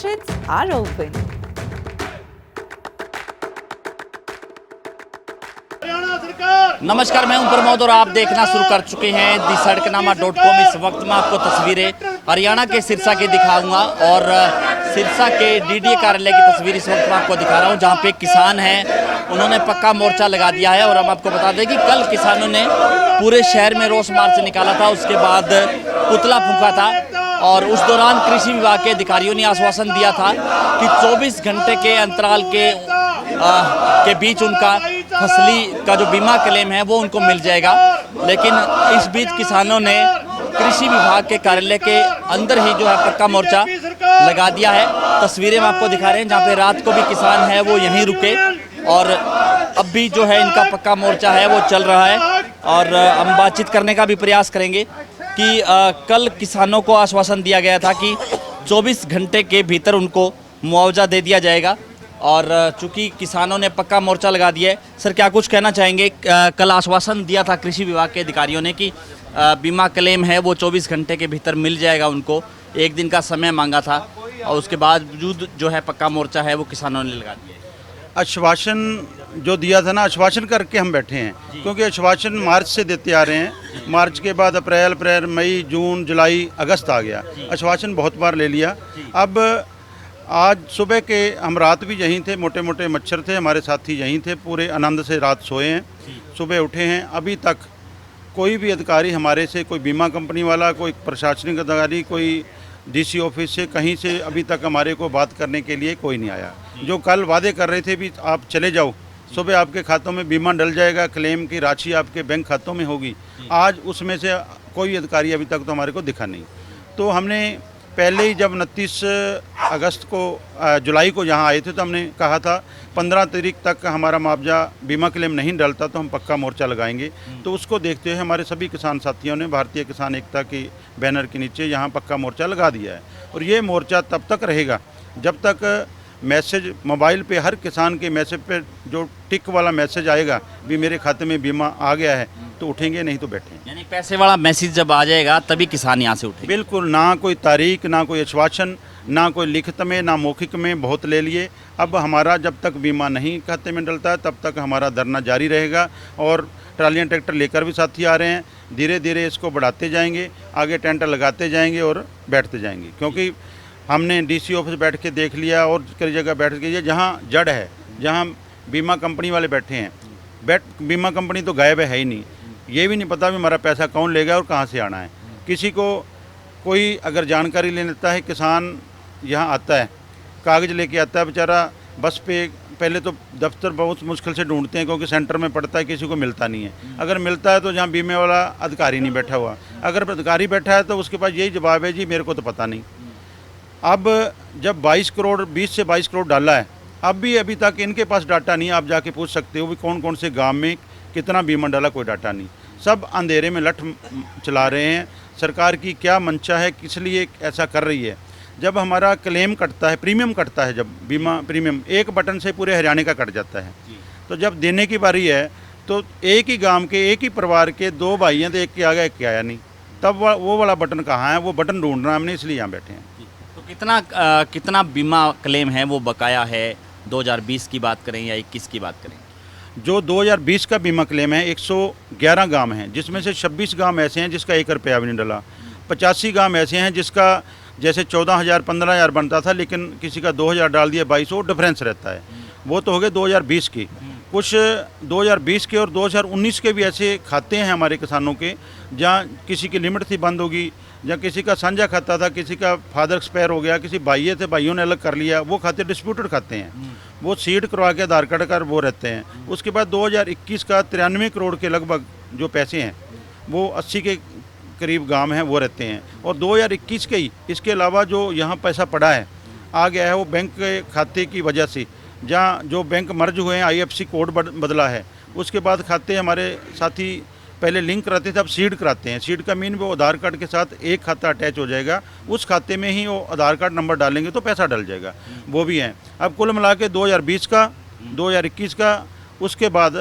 Admissions are open. नमस्कार, मैं हूं प्रमोद और आप देखना शुरू कर चुके हैं दी सड़कनामा.com। इस वक्त मैं आपको तस्वीरें हरियाणा के सिरसा की दिखाऊंगा और सिरसा के डीडीए कार्यालय की तस्वीर इस वक्त मैं आपको दिखा रहा हूं, जहां पे किसान हैं, उन्होंने पक्का मोर्चा लगा दिया है। और हम आपको बता दें कि कल किसानों ने पूरे शहर में रोष मार्च निकाला था, उसके बाद पुतला फूंका था और उस दौरान कृषि विभाग के अधिकारियों ने आश्वासन दिया था कि 24 घंटे के अंतराल के बीच उनका फसली का जो बीमा क्लेम है वो उनको मिल जाएगा। लेकिन इस बीच किसानों ने कृषि विभाग के कार्यालय के अंदर ही जो है पक्का मोर्चा लगा दिया है। तस्वीरें हम आपको दिखा रहे हैं, जहाँ पे रात को भी किसान है वो यहीं रुके और अब भी जो है इनका पक्का मोर्चा है वो चल रहा है। और हम बातचीत करने का भी प्रयास करेंगे कि कल किसानों को आश्वासन दिया गया था कि 24 घंटे के भीतर उनको मुआवजा दे दिया जाएगा और चूंकि किसानों ने पक्का मोर्चा लगा दिया है। सर, क्या कुछ कहना चाहेंगे? कल आश्वासन दिया था कृषि विभाग के अधिकारियों ने कि बीमा क्लेम है वो 24 घंटे के भीतर मिल जाएगा, उनको एक दिन का समय मांगा था और उसके बावजूद जो है पक्का मोर्चा है वो किसानों ने लगा दिया है। आश्वासन जो दिया था ना, आश्वासन करके हम बैठे हैं, क्योंकि आश्वासन मार्च से देते आ रहे हैं। मार्च के बाद अप्रैल, मई, जून, जुलाई, अगस्त आ गया, आश्वासन बहुत बार ले लिया। अब आज सुबह के हम रात भी यहीं थे, मोटे मोटे मच्छर थे, हमारे साथी यहीं थे, पूरे आनंद से रात सोए हैं, सुबह उठे हैं। अभी तक कोई भी अधिकारी हमारे से, कोई बीमा कंपनी वाला, कोई प्रशासनिक अधिकारी, कोई डीसी ऑफिस से, कहीं से अभी तक हमारे को बात करने के लिए कोई नहीं आया। जो कल वादे कर रहे थे भी आप चले जाओ, सुबह आपके खातों में बीमा डल जाएगा, क्लेम की राशि आपके बैंक खातों में होगी, आज उसमें से कोई अधिकारी अभी तक तो हमारे को दिखा नहीं। तो हमने पहले ही जब 29 अगस्त को जुलाई को यहाँ आए थे तो हमने कहा था 15 तारीख तक हमारा मुआवजा बीमा क्लेम नहीं डलता तो हम पक्का मोर्चा लगाएंगे। तो उसको देखते हुए हमारे सभी किसान साथियों ने भारतीय किसान एकता के बैनर के नीचे यहाँ पक्का मोर्चा लगा दिया है। और ये मोर्चा तब तक रहेगा जब तक मैसेज मोबाइल पे, हर किसान के मैसेज पे जो टिक वाला मैसेज आएगा भी मेरे खाते में बीमा आ गया है, तो उठेंगे, नहीं तो बैठेंगे। यानी पैसे वाला मैसेज जब आ जाएगा तभी किसान यहाँ से उठेंगे। बिल्कुल, ना कोई तारीख, ना कोई आश्वासन, ना कोई लिखित में, ना मौखिक में, बहुत ले लिए। अब हमारा जब तक बीमा नहीं खाते में डलता है तब तक हमारा धरना जारी रहेगा। और ट्रालियाँ ट्रैक्टर लेकर भी साथी आ रहे हैं, धीरे धीरे इसको बढ़ाते जाएंगे, आगे टेंट लगाते जाएंगे और बैठते जाएंगे। क्योंकि हमने डीसी ऑफिस बैठ के देख लिया और कई जगह बैठ के, जहाँ जड़ है, जहाँ बीमा कंपनी वाले बैठे हैं, बीमा कंपनी तो गायब है ही नहीं, ये भी नहीं पता भी हमारा पैसा कौन लेगा और कहाँ से आना है। किसी को कोई अगर जानकारी ले लेता है, किसान यहाँ आता है, कागज़ लेके आता है बेचारा, बस पे पहले तो दफ्तर बहुत मुश्किल से ढूंढते हैं क्योंकि सेंटर में पड़ता है, किसी को मिलता नहीं है। अगर मिलता है तो जहाँ बीमे वाला अधिकारी नहीं बैठा हुआ, अगर अधिकारी बैठा है तो उसके पास यही जवाब है, जी मेरे को तो पता नहीं। अब जब 20 से 22 करोड़ डाला है, अब भी अभी तक इनके पास डाटा नहीं है। आप जाके पूछ सकते हो भी कौन कौन से गांव में कितना बीमा डाला, कोई डाटा नहीं। सब अंधेरे में लठ चला रहे हैं। सरकार की क्या मंशा है, किस लिए ऐसा कर रही है? जब हमारा क्लेम कटता है, प्रीमियम कटता है, जब बीमा प्रीमियम एक बटन से पूरे हरियाणा का कट जाता है, तो जब देने की बारी है तो एक ही गाँव के, एक ही परिवार के 2 भाई हैं, तो एक के आ गया, एक के आया नहीं। तब वो वाला बटन कहाँ है? वो बटन ढूंढ रहा है हमने, इसलिए यहाँ बैठे हैं। तो कितना बीमा क्लेम है वो बकाया है? 2020 की बात करें या 21 की बात करें? जो 2020 का बीमा क्लेम है, 111 गांव हैं, जिसमें से 26 गांव ऐसे हैं जिसका 1 रुपया भी नहीं डला। 85 गांव ऐसे हैं जिसका जैसे 14,000 15,000 बनता था, लेकिन किसी का 2,000 डाल दिया, 2200 डिफरेंस रहता है। वो तो हो गए 2020 की। कुछ 2020 के और 2019 के भी ऐसे खाते हैं हमारे किसानों के, जहाँ किसी की लिमिट थी बंद होगी, या किसी का साझा खाता था, किसी का फादर एक्सपायर हो गया, किसी भाइयों थे, भाइयों ने अलग कर लिया, वो खाते डिस्प्यूटेड खाते हैं, वो सीड करवा के आधार कार्ड कर वो रहते हैं। उसके बाद 2021 का 93 करोड़ के लगभग जो पैसे हैं वो 80 के करीब गांव हैं वो रहते हैं। और 2021 के ही इसके अलावा जो यहाँ पैसा पड़ा है आ गया है, वो बैंक के खाते की वजह से, जहाँ जो बैंक मर्ज हुए हैं, IFSC कोड बदला है, उसके बाद खाते हमारे साथी पहले लिंक कराते थे, अब सीड कराते हैं। सीड का मीन वो आधार कार्ड के साथ एक खाता अटैच हो जाएगा, उस खाते में ही वो आधार कार्ड नंबर डालेंगे तो पैसा डल जाएगा, वो भी हैं। अब कुल मिला के 2020 का, 2021 का, उसके बाद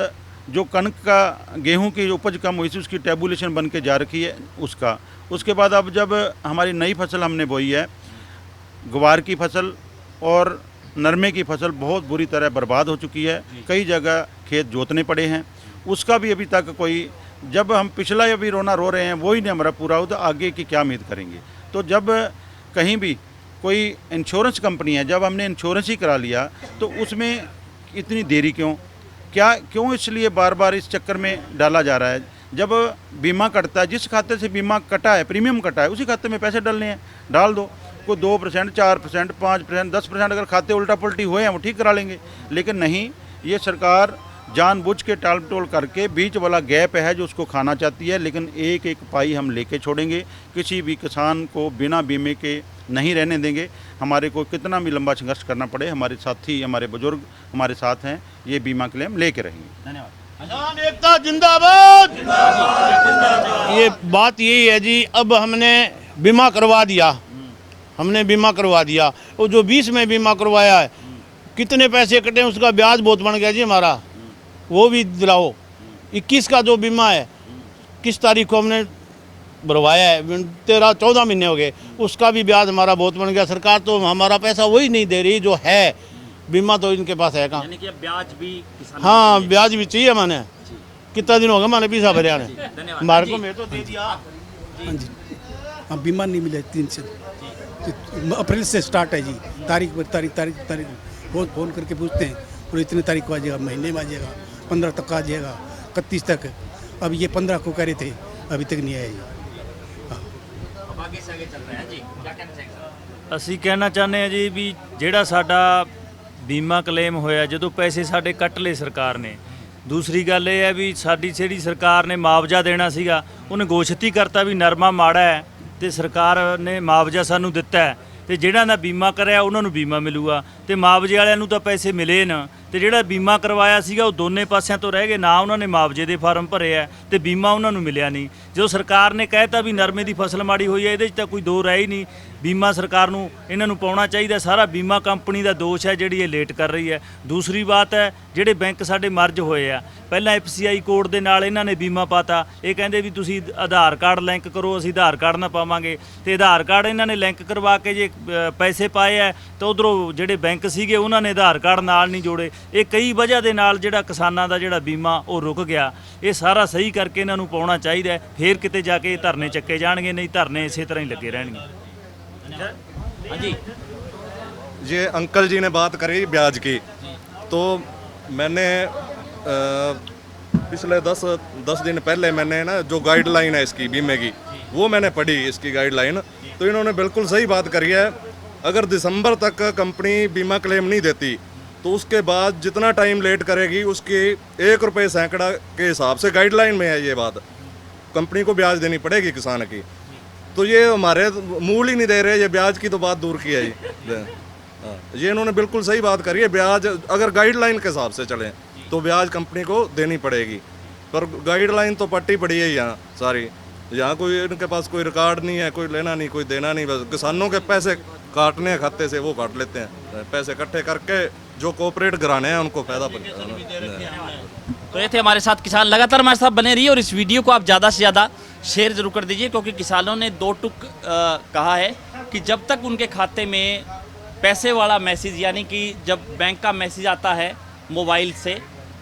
जो कणक का, गेहूं की उपज कम हुई थी उसकी टेबुलेशन बन के जा रखी है उसका। उसके बाद अब जब हमारी नई फसल हमने बोई है, ग्वार की फसल और नरमे की फसल बहुत बुरी तरह बर्बाद हो चुकी है। कई जगह खेत जोतने पड़े हैं, उसका भी अभी तक कोई, जब हम पिछला अभी रोना रो रहे हैं वो ही नहीं हमारा पूरा हो तो आगे की क्या उम्मीद करेंगे। तो जब कहीं भी कोई इंश्योरेंस कंपनी है, जब हमने इंश्योरेंस ही करा लिया तो उसमें इतनी देरी क्यों इसलिए बार बार इस चक्कर में डाला जा रहा है। जब बीमा कटता है, जिस खाते से बीमा कटा है, प्रीमियम कटा है, उसी खाते में पैसे डालने हैं, डाल दो। कोई 2%, 4%, 5%, 10% अगर खाते उल्टा पुल्टी हुए हैं वो ठीक करा लेंगे। लेकिन नहीं, ये सरकार जानबूझ के टाल टोल करके बीच वाला गैप है जो उसको खाना चाहती है। लेकिन एक एक पाई हम लेके छोड़ेंगे, किसी भी किसान को बिना बीमे के नहीं रहने देंगे। हमारे को कितना भी लंबा संघर्ष करना पड़े, हमारे साथी, हमारे बुजुर्ग हमारे साथ हैं, ये बीमा क्लेम लेके रहेंगे। धन्यवाद। किसान एकता जिंदाबाद। ये बात यही है जी, अब हमने बीमा करवा दिया, हमने बीमा करवा दिया। वो जो 20 में बीमा करवाया है, कितने पैसे कटे, उसका ब्याज बहुत बन गया जी हमारा, वो भी दिलाओ। 21 का जो बीमा है, किस तारीख को हमने भरवाया है, 13-14 महीने हो गए, उसका भी ब्याज हमारा बहुत बन गया। सरकार तो हमारा पैसा वही नहीं दे रही जो है, बीमा तो इनके पास है कहाँ। यानी कि अब ब्याज भी किसान हाँ, ब्याज भी चाहिए मैंने, कितना दिन हो गया मैंने पैसा भरे ने, धन्यवाद। हमारे को मैं तो दे दिया। हाँ जी, हाँ बीमा नहीं मिला 3 से, अप्रैल से स्टार्ट है जी। तारीख पर तारीख रोज फ़ोन करके पूछते हैं, और इतने तारीख को आ जाएगा, महीने में आ जाएगा, 15 तक आ जाएगा, 31 तक। अब ये 15 को कह रहे थे, अभी तक नहीं आया जी। अब आगे से आगे चल रहे हैं जी, क्या कहना चाहेंगे? ਅਸੀਂ ਕਹਿਣਾ ਚਾਹੁੰਦੇ ਹਾਂ ਜੀ ਵੀ ਜਿਹੜਾ ਸਾਡਾ ਬੀਮਾ ਕਲੇਮ ਹੋਇਆ, ਜਦੋਂ ਪੈਸੇ ਸਾਡੇ ਕੱਟ ਲਏ ਸਰਕਾਰ ਨੇ। ਦੂਸਰੀ ਗੱਲ ਇਹ ਹੈ ਵੀ ਸਾਡੀ ਜਿਹੜੀ ਸਰਕਾਰ ਨੇ ਮੁਆਵਜ਼ਾ ਦੇਣਾ ਸੀਗਾ, ਉਹਨੇ ਘੋਸ਼ਿਤ ਹੀ ਕਰਤਾ ਵੀ ਨਰਮਾ ਮਾੜਾ ਹੈ ਤੇ ਸਰਕਾਰ ਨੇ ਮੁਆਵਜ਼ਾ ਸਾਨੂੰ ਦਿੱਤਾ ਹੈ, ਤੇ ਜਿਹੜਾ ਦਾ ਬੀਮਾ ਕਰਿਆ ਉਹਨਾਂ ਨੂੰ ਬੀਮਾ ਮਿਲੂਗਾ, ਤੇ ਮੁਆਵਜ਼ੇ ਵਾਲਿਆਂ ਨੂੰ ਤਾਂ ਪੈਸੇ ਮਿਲੇ ਨਾ, ਤੇ ਜਿਹੜਾ ਬੀਮਾ ਕਰਵਾਇਆ ਸੀਗਾ ਉਹ ਦੋਨੇ ਪਾਸਿਆਂ ਤੋਂ ਰਹਿ ਗਏ, ਨਾ ਉਹਨਾਂ ਨੇ ਮੁਆਵਜ਼ੇ ਦੇ ਫਾਰਮ ਭਰੇ ਆ ਤੇ ਬੀਮਾ ਉਹਨਾਂ ਨੂੰ ਮਿਲਿਆ ਨਹੀਂ। ਜਦੋਂ ਸਰਕਾਰ ਨੇ ਕਹਿਤਾ ਵੀ ਨਰਮੇ ਦੀ ਫਸਲ ਮਾੜੀ ਹੋਈ ਹੈ, ਇਹਦੇ 'ਚ ਤਾਂ ਕੋਈ ਦੋ ਰਹਿ ਹੀ ਨਹੀਂ। ਬੀਮਾ ਸਰਕਾਰ ਨੂੰ ਇਹਨਾਂ ਨੂੰ ਪਾਉਣਾ ਚਾਹੀਦਾ, ਸਾਰਾ ਬੀਮਾ ਕੰਪਨੀ ਦਾ ਦੋਸ਼ ਹੈ ਜਿਹੜੀ ਇਹ ਲੇਟ ਕਰ ਰਹੀ ਹੈ। ਦੂਸਰੀ ਬਾਤ ਹੈ, ਜਿਹੜੇ ਬੈਂਕ ਸਾਡੇ ਮਰਜ ਹੋਏ ਆ, ਪਹਿਲਾਂ FCI ਕੋਡ ਦੇ ਨਾਲ ਇਹਨਾਂ ਨੇ ਬੀਮਾ ਪਾਤਾ, ਇਹ ਕਹਿੰਦੇ ਵੀ ਤੁਸੀਂ ਆਧਾਰ ਕਾਰਡ ਲਿੰਕ ਕਰੋ, ਅਸੀਂ ਆਧਾਰ ਕਾਰਡ ਨਾ ਪਾਵਾਂਗੇ, ਤੇ ਆਧਾਰ ਕਾਰਡ ਇਹਨਾਂ ਨੇ ਲਿੰਕ ਕਰਵਾ ਕੇ ਜੇ ਪੈਸੇ ਪਾਏ ਆ ਤਾਂ ਉਧਰੋਂ ਜਿਹੜੇ ਬੈਂਕ ਸੀਗੇ ਉਹਨਾਂ ਨੇ ਆਧਾਰ ਕਾਰਡ ਨਾਲ ਨਹੀਂ ਜੋੜੇ। ਇਹ ਕਈ ਵਜ੍ਹਾ ਦੇ ਨਾਲ ਜਿਹੜਾ ਕਿਸਾਨਾਂ ਦਾ ਜਿਹੜਾ ਬੀਮਾ ਉਹ ਰੁਕ ਗਿਆ। ਇਹ ਸਾਰਾ ਸਹੀ ਕਰਕੇ ਇਹਨਾਂ ਨੂੰ ਪਾਉਣਾ ਚਾਹੀਦਾ, ਫਿਰ ਕਿਤੇ ਜਾ ਕੇ ਧਰਨੇ ਚੱਕੇ ਜਾਣਗੇ, ਨਹੀਂ ਧਰਨੇ ਇਸੇ ਤਰ੍ਹਾਂ ਹੀ ਲੱਗੇ ਰਹਿਣਗੇ। हाँ जी, ये अंकल जी ने बात करी ब्याज की, तो मैंने पिछले 10 दिन पहले मैंने ना जो गाइडलाइन है इसकी बीमे की, वो मैंने पढ़ी इसकी गाइडलाइन, तो इन्होंने बिल्कुल सही बात करी है। अगर दिसंबर तक कंपनी बीमा क्लेम नहीं देती तो उसके बाद जितना टाइम लेट करेगी उसकी 1 रुपये सैकड़ा के हिसाब से गाइडलाइन में है ये बात, कंपनी को ब्याज देनी पड़ेगी किसान की। तो ये हमारे मूल ही नहीं दे रहे, ये ब्याज की तो बात दूर की है ये इन्होंने बिल्कुल सही बात करी है। ब्याज अगर गाइडलाइन के हिसाब से चलें तो ब्याज कंपनी को देनी पड़ेगी, पर गाइडलाइन तो पट्टी पड़ी है यहाँ सारी, यहाँ कोई इनके पास कोई रिकॉर्ड नहीं है, कोई लेना नहीं, कोई देना नहीं, बस किसानों के पैसे काटने हैं खाते से, वो काट लेते हैं, पैसे इकट्ठे करके जो कोऑपरेट कराने हैं उनको फायदा पहुंचाना। तो ये थे हमारे साथ किसान, लगातार हमारे साथ बने रहिए और इस वीडियो को आप ज़्यादा से ज़्यादा शेयर जरूर कर दीजिए, क्योंकि किसानों ने 2 टुक कहा है कि जब तक उनके खाते में पैसे वाला मैसेज, यानी कि जब बैंक का मैसेज आता है मोबाइल से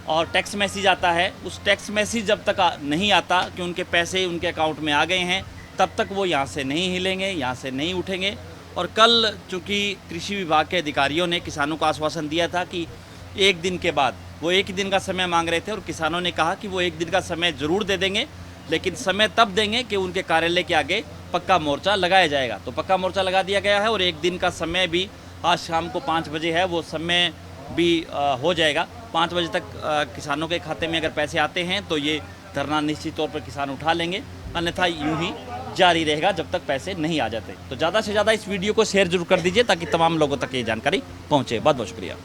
और टेक्स्ट मैसेज आता है, उस टेक्स्ट मैसेज जब तक नहीं आता कि उनके पैसे उनके अकाउंट में आ गए हैं, तब तक वो यहाँ से नहीं हिलेंगे, यहाँ से नहीं उठेंगे। और कल चूँकि कृषि विभाग के अधिकारियों ने किसानों को आश्वासन दिया था कि 1 दिन के बाद, वो 1 दिन का समय मांग रहे थे और किसानों ने कहा कि वो 1 दिन का समय ज़रूर दे देंगे, लेकिन समय तब देंगे कि उनके कार्यालय के आगे पक्का मोर्चा लगाया जाएगा। तो पक्का मोर्चा लगा दिया गया है और 1 दिन का समय भी आज शाम को 5 बजे है, वो समय भी हो जाएगा। 5 बजे तक किसानों के खाते में अगर पैसे आते हैं तो ये धरना निश्चित तौर पर किसान उठा लेंगे, अन्यथा यूं ही जारी रहेगा जब तक पैसे नहीं आ जाते। तो ज़्यादा से ज़्यादा इस वीडियो को शेयर जरूर कर दीजिए ताकि तमाम लोगों तक ये जानकारी पहुँचे। बहुत बहुत शुक्रिया।